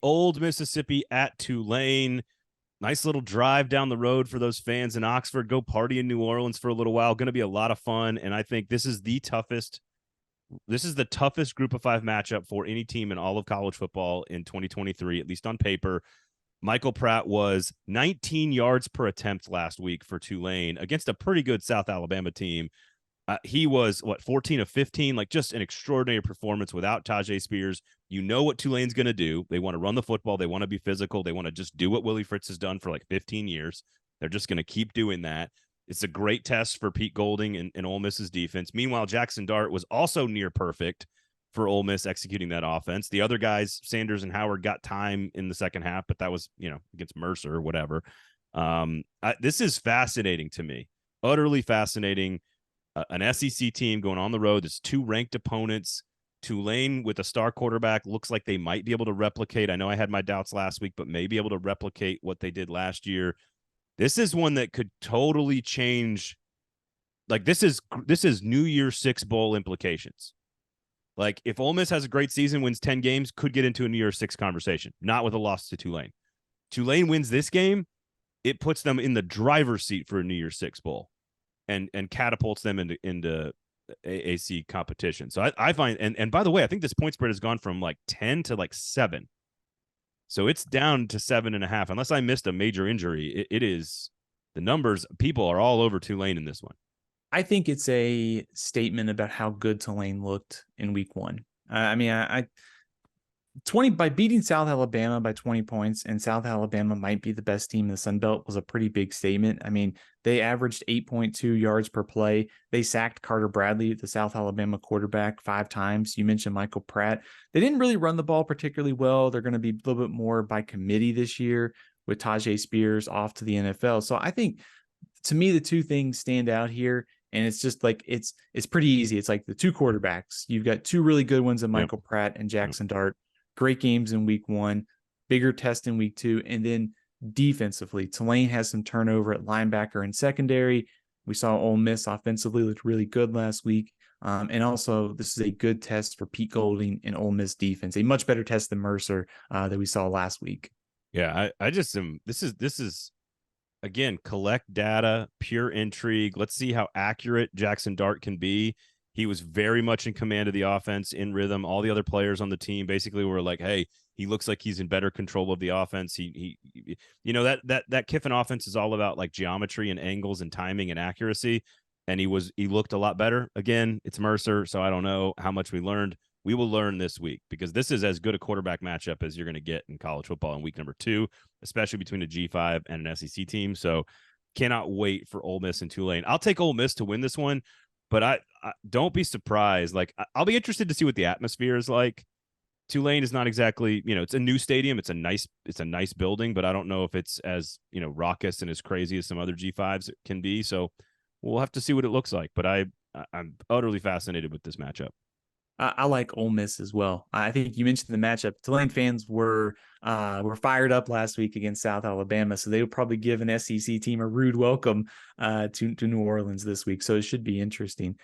Old Mississippi at Tulane. Nice little drive down the road for those fans in Oxford. Go party in New Orleans for a little while. Going to be a lot of fun. And I think this is the toughest group of 5 matchup for any team in all of college football in 2023, at least on paper. Michael Pratt was 19 yards per attempt last week for Tulane against a pretty good South Alabama team. He was 14 of 15, like just an extraordinary performance without Tajay Spears. You know what Tulane's going to do. They want to run the football. They want to be physical. They want to just do what Willie Fritz has done for like 15 years. They're just going to keep doing that. It's a great test for Pete Golding and Ole Miss's defense. Meanwhile, Jaxson Dart was also near perfect for Ole Miss executing that offense. The other guys, Sanders and Howard, got time in the second half, but that was, against Mercer or whatever. This is fascinating to me. Utterly fascinating. An SEC team going on the road. There's 2 ranked opponents. Tulane with a star quarterback looks like they might be able to replicate. I know I had my doubts last week, but may be able to replicate what they did last year. This is one that could totally change. Like this is New Year's Six bowl implications. Like if Ole Miss has a great season, wins 10 games, could get into a New Year's Six conversation, not with a loss to Tulane. Tulane wins this game, it puts them in the driver's seat for a New Year's Six bowl. And catapults them into AAC competition. So I find, and by the way, I think this point spread has gone from like 10 to like 7. So it's down to 7.5. Unless I missed a major injury, it is the numbers. People are all over Tulane in this one. I think it's a statement about how good Tulane looked in week 1. I 20 by beating South Alabama by 20 points, and South Alabama might be the best team in the Sun Belt, was a pretty big statement. I mean, they averaged 8.2 yards per play. They sacked Carter Bradley, the South Alabama quarterback, 5 times. You mentioned Michael Pratt. They didn't really run the ball particularly well. They're going to be a little bit more by committee this year with Tajay Spears off to the NFL. So I think, to me, the 2 things stand out here. And it's just like, it's pretty easy. It's like the 2 quarterbacks. You've got 2 really good ones in Michael Pratt and Jaxson Dart. Great games in week 1, bigger test in week 2. And then defensively, Tulane has some turnover at linebacker and secondary. We saw Ole Miss offensively looked really good last week. And also, this is a good test for Pete Golding and Ole Miss defense, a much better test than Mercer that we saw last week. Yeah, I just am. This is again, collect data, pure intrigue. Let's see how accurate Jaxson Dart can be. He was very much in command of the offense, in rhythm. All the other players on the team basically were like, "Hey, he looks like he's in better control of the offense." He that Kiffin offense is all about like geometry and angles and timing and accuracy. And he looked a lot better. Again, it's Mercer, so I don't know how much we learned. We will learn this week because this is as good a quarterback matchup as you're going to get in college football in week number 2, especially between a G5 and an SEC team. So cannot wait for Ole Miss and Tulane. I'll take Ole Miss to win this one. But I don't be surprised. Like, I'll be interested to see what the atmosphere is like. Tulane is not exactly, it's a new stadium. It's a nice building, but I don't know if it's as, raucous and as crazy as some other G5s can be. So we'll have to see what it looks like. But I'm utterly fascinated with this matchup. I like Ole Miss as well. I think you mentioned the matchup. Tulane fans were fired up last week against South Alabama, so they will probably give an SEC team a rude welcome to New Orleans this week. So it should be interesting.